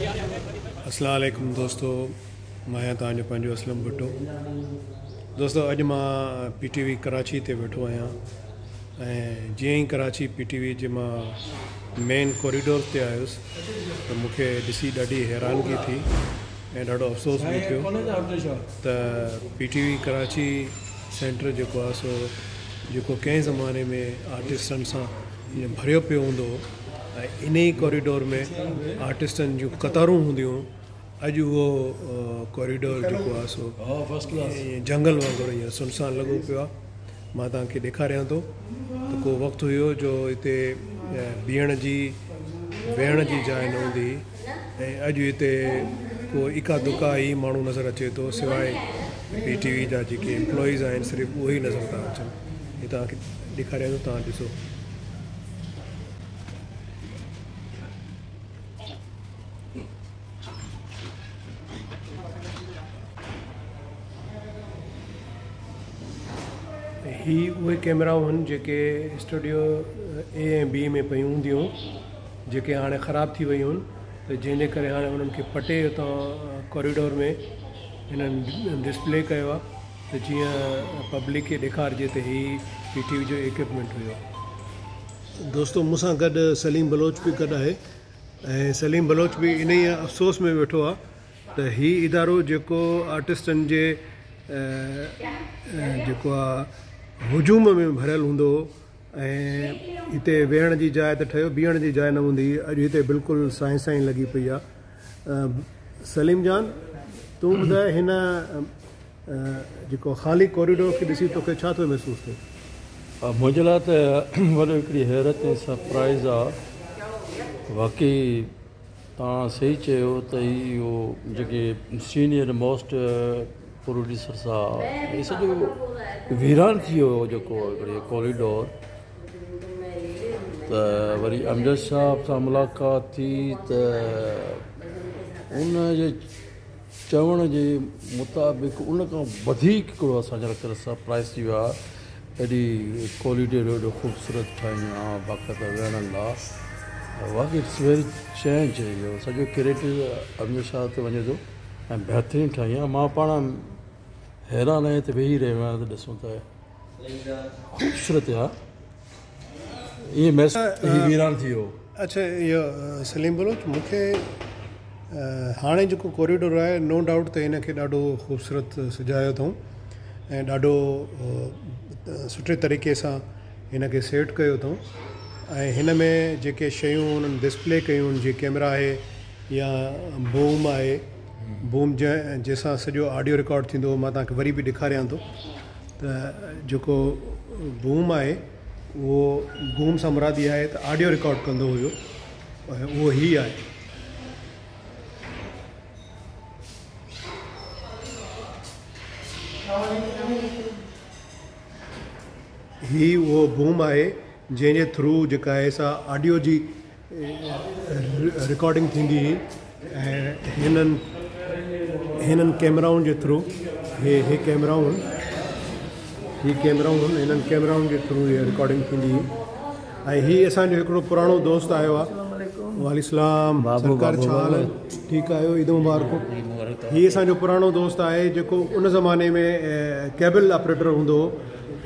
अस्सलाम वालेकुम दोस्तों, मैं तव्हांजो पंहिंजो असलम भुट्टो। दोस्तों, अॼु मां PTV कराची ते वेठो आहियां ऐं जीअं ई कराची PTV जे मां मेन कॉरिडोर ते आयुसि त मूंखे ॾिसी ॾाढी हैरानगी थी ऐं ॾाढो अफ़सोस बि थियो त PTV कराची सेंटर जेको आहे सो जेको कंहिं ज़माने में आर्टिस्टनि सां भरियो पियो हूंदो ऐं इन ई कॉरिडोर में आर्टिस्टनि जूं कतारूं हूंदियूं, अॼु उहो कॉरिडोर जेको आहे सो जंगल वांगुरु ईअं सुनसान लॻो पियो आहे। मां तव्हांखे ॾेखारियां थो त को वक़्तु हुयो जो हिते बीहण जी वेहण जी जाइ न हूंदी ऐं अॼु हिते को इका दुका ई माण्हू नज़र अचे थो, सवाइ PTV जा जेके एम्प्लॉइज़ आहिनि सिर्फ़ु उहे ई नज़र था अचनि। हे तव्हांखे ॾेखारियां थो, तव्हां ॾिसो। ही उहे कैमराऊं आहिनि जेके स्टूडियो A ऐं B में पयूं हूंदियूं, जेके हाणे ख़राबु थी वियूं आहिनि, त जंहिंजे करे हाणे उन्हनि खे पटे हुतां कॉरिडोर में हिननि डिस्प्ले कयो आहे त जीअं पब्लिक खे ॾेखारिजे त ही PTV जो इक्विपमेंट हुयो। दोस्तों, मूंसां गॾु सलीम बलोच बि गॾु आहे ऐं सलीम बलोच बि इन ई अफ़सोस में वेठो आहे त ही इदारो जेको आर्टिस्टनि जे जेको आहे हुजूम में भरियल हूंदो ऐं हिते वेहण जी जाइ त ठहियो, बीहण जी जाइ न हूंदी, अॼु हिते बिल्कुलु साईं साईं लॻी पई आहे। सलीम जान, तूं ॿुधाए हिन जेको ख़ाली कॉरिडोर खे ॾिसी तोखे छा थो महसूसु थिए? मुंहिंजे लाइ त वॾो हिकिड़ी हैरत ऐं सरप्राइज़ आहे। वाक़ई तव्हां सही चयो त इहो जेके सीनियर मोस्ट प्रोड्यूसर्स आहे, इहे सॼो वीरान थी वियो जेको हिकिड़े कॉरिडोर। त वरी अमजद साहब सां मुलाक़ात थी त उन जे चवण जे मुताबिक़ उन खां वधीक हिकिड़ो असांजे लाइ सरप्राइज़ थी वियो आहे। एॾी कॉरिडोर एॾो ख़ूबसूरत ठाहियूं आहे बाक़ाइदा वेहण लाइ। वाक़ई इट्स वेरी चेंज इहो सॼो क्रेडिट अमजद शाह ते वञे थो ऐं बहितरीनु ठाही आहे। मां पाण हैरान आहियां त वेही रहियो आहियां त ॾिसूं त ख़ूबसूरत आहे, ईअं महसूसु वीरान थी वियो। अच्छा, इहो सलीम बलोच, मूंखे हाणे जेको कॉरिडोर आहे नो डाउट त हिन खे ॾाढो ख़ूबसूरत सजायो अथऊं ऐं ॾाढो सुठे तरीक़े सां हिन खे सेट कयो अथऊं ऐं हिन में जेके शयूं उन्हनि डिस्प्ले कयूं आहिनि, जीअं कैमरा आहे या बूम आहे, बूम जंहिंसां सॼो ऑडियो रिकॉर्ड थींदो। मां तव्हांखे वरी बि ॾेखारियां थो त जेको बूम आहे उहो बूम सां मुराद इहा आहे त ऑडियो रिकॉर्ड कंदो हुयो, उहो ई आहे। ही उहो बूम आहे जंहिंजे थ्रू जेका आहे सा ऑडियो जी रिकॉर्डिंग थींदी हुई ऐं हिननि कैमराउनि जे थ्रू हे कैमराऊं हिननि कैमराउनि जे थ्रू इहा रिकॉर्डिंग थींदी हुई। ऐं हीअ असांजो हिकिड़ो पुराणो दोस्त आयो आहे। वालेकुम सरकार, छा हाल आहे? ठीकु आहियो? ईद मुबारक। हीअ असांजो पुराणो दोस्त आहे जेको उन ज़माने में केबल ऑपरेटर हूंदो हो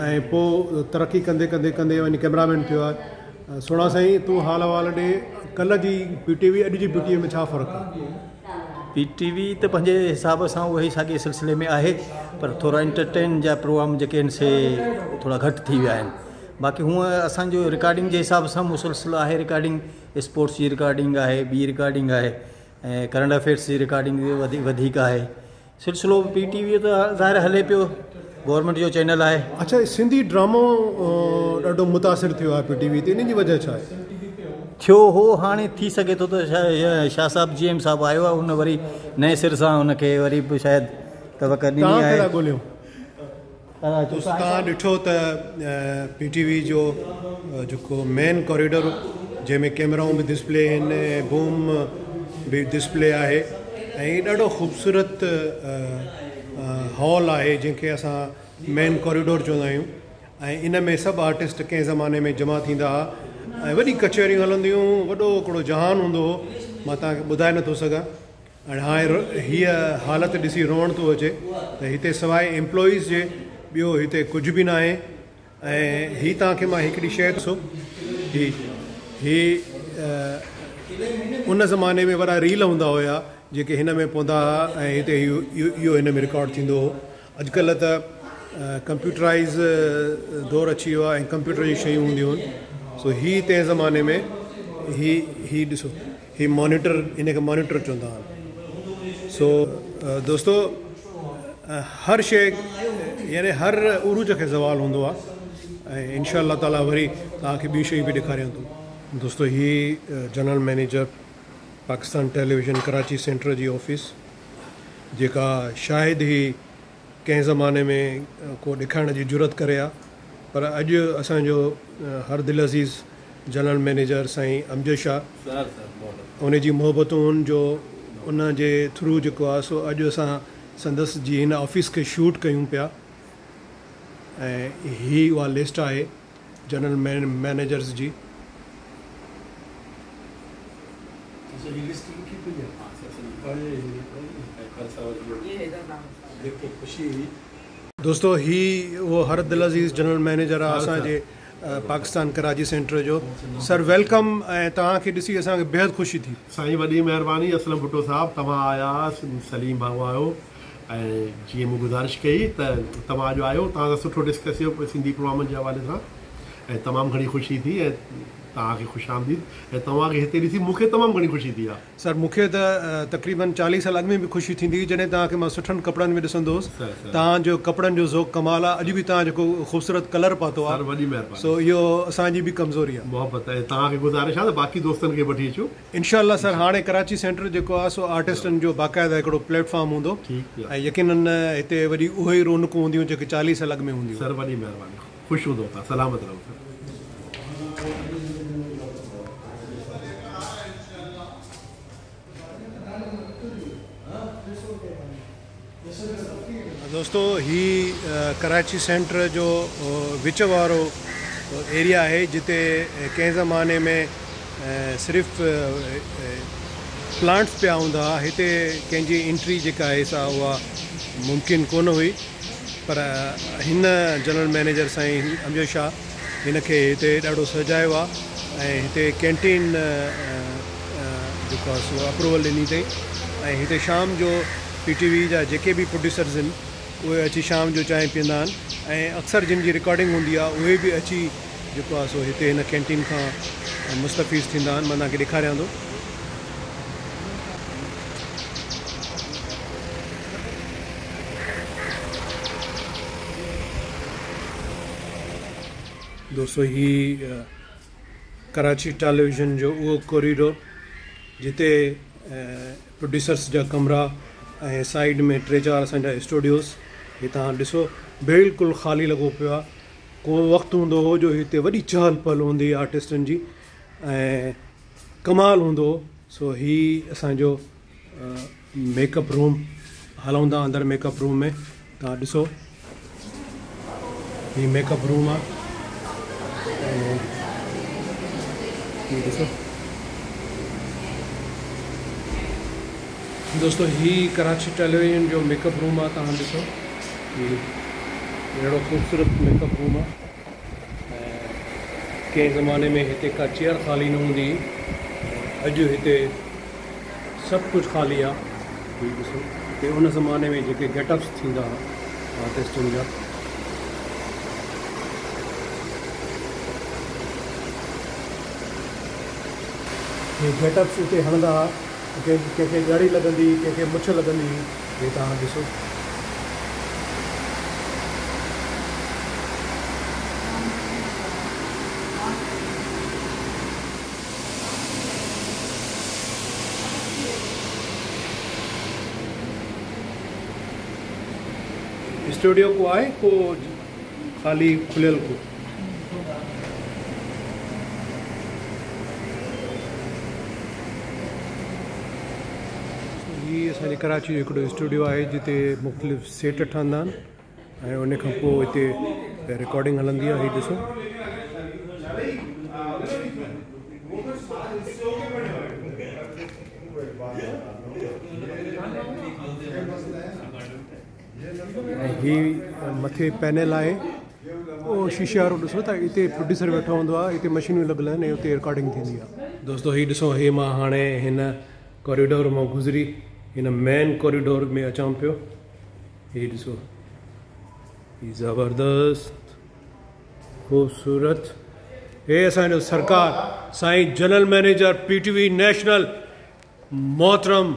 ऐं पोइ तरक़ी कंदे कंदे कंदे वञी कैमरामैन थियो आहे। सुहिणा साईं, तूं हाल अहिवाल ॾे, कल्ह जी PTV अॼु जी PTV में छा फ़र्क़ु आहे? PTV त पंहिंजे हिसाब सां उहे साॻे सिलसिले में आहे, पर थोरा एंटरटेन जा प्रोग्राम जेके आहिनि से थोरा घटि थी विया आहिनि। बाक़ी हूअं असांजो रिकॉर्डिंग जे हिसाब सां मुसलसिल आहे। रिकॉर्डिंग स्पोर्ट्स जी रिकॉर्डिंग आहे, ॿी रिकॉर्डिंग आहे ऐं करंट अफेयर्स जी रिकॉर्डिंग वधीक आहे। सिलसिलो PTV त ज़ाहिर हले पियो, गवर्नमेंट जो चैनल आहे। अच्छा, सिंधी ड्रामो ॾाढो मुतासिर थियो आहे PTV ते, इन जी वजह छा आहे? थियो हो, हाणे थी सघे थो त शाह साहब GM साहब आयो आहे, हुन वरी नए सिर सां हुनखे वरी बि शायदि तवक़ा ॾिनी आहे। तव्हां ॾिठो त PTV जो जेको मेन कॉरिडोर जंहिंमें कैमराऊं बि डिस्प्ले आहिनि, बूम बि डिस्प्ले आहे ऐं ॾाढो ख़ूबसूरत हॉल आहे जंहिंखे असां मेन कॉरिडोर चवंदा आहियूं। ऐं इन में सभु आर्टिस्ट कंहिं ज़माने में जमा थींदा हुआ ऐं वॾी कचहरियूं हलंदियूं, वॾो हिकिड़ो जहान हूंदो हो, मां तव्हांखे ॿुधाए नथो सघां। ऐं हाणे हीअ हालति ॾिसी रोअण थो अचे त हिते सवाइ एम्प्लॉइज़ जे ॿियो हिते कुझु बि न आहे। ऐं हीअ तव्हांखे मां हिकिड़ी शइ ॾिसो, उन ज़माने में वॾा रील हूंदा हुया जेके हिन में पवंदा हुआ ऐं हिते इहो हिन में रिकॉर्ड थींदो हो। अॼुकल्ह त कंप्यूटराइज़ दौरु अची वियो आहे ऐं कंप्यूटर जी शयूं हूंदियूं आहिनि। सो हीअ तंहिं ज़माने में हीअ ॾिसो, हीअ मॉनिटर, हिनखे मॉनिटर चवंदा आहिनि। सो दोस्तो, हर शइ यानी हर उरूज खे ज़वाल हूंदो आहे ऐं इंशा अल्लाह ताला वरी तव्हांखे ॿियूं शयूं बि ॾेखारियां थो। दोस्तो, हीअ general manager Pakistan television Karachi centre जी ऑफिस, जेका शायदि ई कंहिं ज़माने में को ॾेखारण जी ज़रूरत करे आहे, पर अॼु असांजो हर दिलि अज़ीज़ जनरल मैनेजर साईं अमजद शाह, उन जी मोहबतुनि जो उन जे थ्रू जेको आहे सो अॼु असां संदसि जी हिन ऑफिस खे शूट कयूं पिया। ऐं ही उहा लिस्ट आहे जनरल मैनेजर्स जी। दोस्तो, ही वो हर दिल अज़ीज़ जनरल मैनेजर आहे असांजे पाकिस्तान कराची सेंटर जो। सर वेलकम, ऐं तव्हांखे ॾिसी असांखे बेहद ख़ुशी थी। साईं वॾी महिरबानी। असलम भुट्टो साहब, तव्हां आया, सलीम भाऊ आयो, ऐं जीअं मूं गुज़ारिश कई त तव्हां अॼु आयो, तव्हां सां सुठो डिस्कस कयो सिंधी प्रोग्रामनि जे हवाले सां, ऐं तमामु घणी ख़ुशी थी ऐं तव्हांखे ख़ुशि आमदीद। ऐं तव्हांखे हिते ॾिसी मूंखे तमामु घणी ख़ुशी थी आहे। सर मूंखे त तक़रीबन 40 साल अॻु में बि ख़ुशी थींदी हुई जॾहिं तव्हांखे मां सुठनि कपिड़नि में ॾिसंदो हुउसि। तव्हांजो कपिड़नि जो ज़ोक़ कमाल आहे। अॼु बि तव्हां जेको ख़ूबसूरत कलर पातो आहे, वॾी महिरबानी। सो इहो असांजी बि कमज़ोरी आहे, मोहबत। ऐं तव्हांखे गुज़ारिश आहे त बाक़ी दोस्तनि खे वठी अचो इंशा अल्लाह। सर हाणे कराची सेंटर जेको आहे सो आर्टिस्टनि जो बाक़ाइदा हिकिड़ो प्लेटफॉर्म हूंदो, ऐं यकीनन हिते वरी उहे ई रौनकूं हूंदियूं जेके 40 साल अॻु में हूंदियूं। सर वॾी महिरबानी, ख़ुशि हूंदो, तव्हां सलामत रहो सर। दोस्तो, ही कराची सेंटर जो विच वारो एरिया आहे जिते कंहिं ज़माने में सिर्फ़ु प्लांट्स पिया हूंदा हुआ। हिते कंहिंजी एंट्री जेका आहे सा उहा मुमकिन कोन हुई, पर हिन जनरल मैनेजर साईं अमजद शाह हिनखे हिते ॾाढो सजायो आहे ऐं हिते कैंटीन जेको आहे सो अप्रूवल ॾिनी अथई। ऐं हिते शाम जो PTV जा जेके बि प्रोड्यूसर्स आहिनि उहे अची शाम जो चांहि पीअंदा आहिनि, ऐं अक्सर जिन जी रिकॉर्डिंग हूंदी आहे उहे बि अची जेको आहे सो हिते हिन कैंटीन खां मुस्तफ़ीज़ थींदा आहिनि। मां तव्हांखे ॾेखारियां थो। दोस्तों, ही कराची टेलीविज़न जो उहो कॉरिडोर जिते प्रोड्यूसर्स जा कमरा ऐं साइड में 3-4 असांजा स्टूडियोज़, हे तव्हां ॾिसो बिल्कुलु ख़ाली लॻो पियो आहे। को वक़्तु हूंदो हो जो हिते वॾी चहल पहल हूंदी आर्टिस्टनि जी ऐं कमाल हूंदो हो। सो ही असांजो मेकअप रूम हलूं था अंदरि। मेकअप रूम में तव्हां ॾिसो, ही मेकअप रूम आहे। ॾिसो दोस्तों, ही कराची टेलीविज़न जो मेकअप रूम आहे। तव्हां ॾिसो, ही अहिड़ो ख़ूबसूरत मेकअप रूम आहे। ऐं कंहिं ज़माने में हिते का चेयर ख़ाली न हूंदी हुई, अॼु हिते सभु कुझु ख़ाली आहे। ही ॾिसो, हिते उन ज़माने में जेके गेटअप्स थींदा हुआ आर्टिस्टनि जा, हे गेटअप्स हिते हणंदा हुआ। कंहिंखे ॻड़ी लॻंदी, कंहिंखे मुछ लॻंदी, हे तव्हां ॾिसो। स्टूडियो को आहे को ख़ाली खुलियल को? ही असांजे कराची जो हिकिड़ो स्टूडियो आहे जिते मुख़्तलिफ़ सेट ठहंदा आहिनि ऐं उन खां पोइ हिते रिकॉर्डिंग हलंदी आहे। हीअ ॾिसो, ही मथे पैनल आहे उहो शीशे वारो ॾिसो त हिते प्रोड्यूसर वेठो हूंदो आहे, हिते मशीनियूं लॻियल आहिनि ऐं हुते रिकॉर्डिंग थींदी आहे। दोस्तो हीउ ॾिसो, हीअ मां हाणे हिन कॉरिडोर मां गुज़री हिन मेन कॉरिडोर में अचां पियो। हीउ ॾिसो, हीउ ज़बरदस्त ख़ूबसूरत। हे असांजो सरकार साईं जनरल मैनेजर पीटीवी नेशनल मोहतरम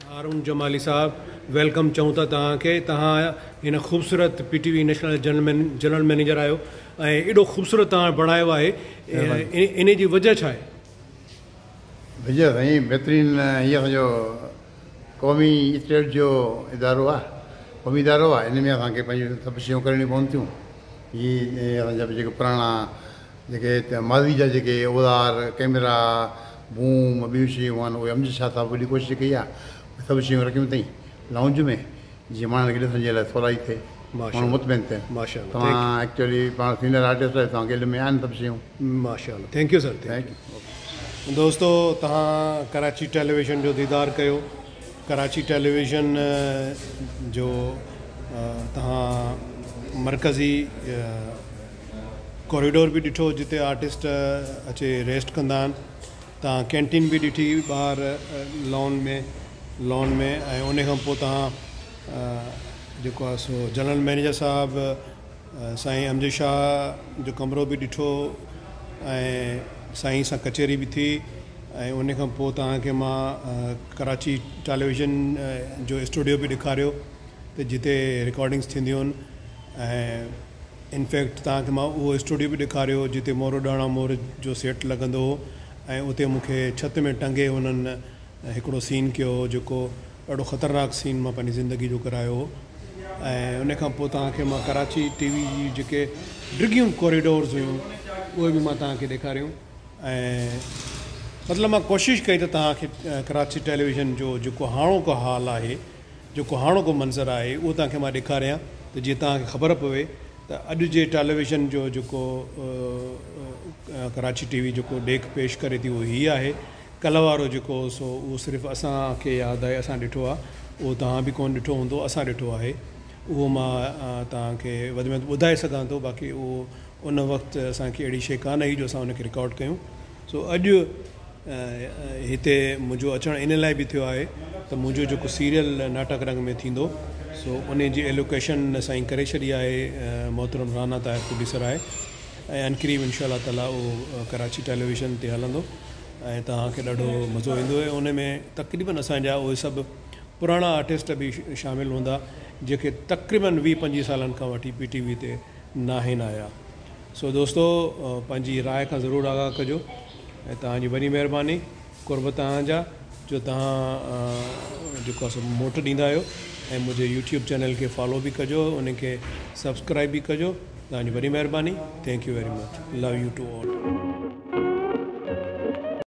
हारून जमाली साहब, वेलकम चऊं था तव्हांखे। तव्हां हिन ख़ूबसूरत पीटीवी नेशनल जनरल मैनेजर आहियो ऐं एॾो ख़ूबसूरत तव्हां बणायो आहे, इन जी वजह छा आहे? भैया साईं बहितरीन, हीअ असांजो क़ौमी स्टेट जो इदारो आहे, क़ौमी इदारो आहे। इन में असांखे पंहिंजूं सभु शयूं करणियूं पवंदियूं। हीअ असांजा जेके पुराणा जेके माज़ी जा जेके औज़ार, कैमरा, बूम, ॿियूं शयूं आहिनि, उहे अमजद शाह साहिबु वॾी कोशिशि कई आहे, सभु शयूं रखियूं अथई लाउंज में, जीअं माण्हुनि खे ॾिसण जे लाइ सवलाई थिए, माण्हू मुतमइन थिए। माशाअल्लाह, तव्हां एक्चुअली पाण सीनियर आर्टिस्ट आहियो, तव्हांखे इल्म में आहिनि सभु शयूं। माशाअल्लाह, thank U sir, thank U. दोस्तो तव्हां कराची टेलीविज़न जो दीदार कयो। कराची टेलीविज़न जो तव्हां मरकज़ी कॉरिडोर बि ॾिठो जिते आर्टिस्ट अचे रेस्ट कंदा आहिनि। तव्हां कैंटीन बि ॾिठी ॿाहिरि लॉन में ऐं उन खां पोइ तव्हां जेको आहे सो जनरल मैनेजर साहिबु साईं अमजद शाह जो कमिरो बि ॾिठो ऐं साईं सां कचहरी बि थी ऐं उन खां पोइ तव्हांखे मां कराची टेलीविज़न जो स्टूडियो बि ॾेखारियो त जिते रिकॉर्डिंग्स थींदियूं आहिनि। ऐं इनफैक्ट तव्हांखे मां उहो स्टूडियो बि ॾेखारियो जिते मोरोडाणा मोर जो सेट लॻंदो हो ऐं उते मूंखे छित में टंगे उन्हनि हिकिड़ो सीन कयो जेको ॾाढो ख़तरनाक सीन मां पंहिंजी ज़िंदगी जो करायो हो। ऐं उन खां पोइ तव्हांखे मां कराची टीवी जी जेके डिघियूं कॉरिडोर्स हुयूं उहे बि मां तव्हांखे ॾेखारियूं। ऐं मतिलबु मां कोशिशि कई त तव्हांखे कराची टेलीविज़न जो जेको हाणोको हाल आहे, जेको हाणोको मंज़रु आहे, उहो तव्हांखे मां ॾेखारियां त जीअं तव्हांखे ख़बर पवे त अॼु जे टेलीविज़न जो जेको कराची टीवी जेको ॾेख पेश करे थी उहो हीअ आहे। कल्ह वारो जेको सो उहो सिर्फ़ु असांखे यादि आहे, असां ॾिठो आहे, उहो तव्हां बि कोन ॾिठो हूंदो, असां ॾिठो आहे। उहो मां तव्हांखे वधि में वधि ॿुधाए सघां थो, बाक़ी उहो उन वक़्तु असांखे अहिड़ी शइ कान हुई जो असां उनखे रिकॉर्ड कयूं। सो अॼु हिते मुंहिंजो अचणु इन लाइ बि थियो आहे त मुंहिंजो जेको सीरियल नाटक रंग में थींदो सो उन जी एलोकेशन साईं करे छॾी आहे। मोहतरम राना ताहिर प्रोड्यूसर आहे ऐं अनकरीब इंशाअल्लाह ताला उहो कराची टेलीविज़न ते हलंदो ऐं तव्हांखे ॾाढो मज़ो ईंदो। उन में तक़रीबन असांजा उहे सभु पुराणा आर्टिस्ट बि शामिलु हूंदा जेके तक़रीबन 20-25 सालनि खां वठी PTV ते नाहिनि आया। सो दोस्तो पंहिंजी राय खां ज़रूरु आगाह कजो ऐं तव्हांजी वॾी महिरबानी, कुर्ब तव्हांजा जो तव्हां जेको आहे मोट ॾींदा आहियो ऐं मुंहिंजे YouTube चैनल खे फॉलो बि कजो, उनखे सब्सक्राइब बि कजो। तव्हांजी वॾी महिरबानी। Thank you very much. Love you to all.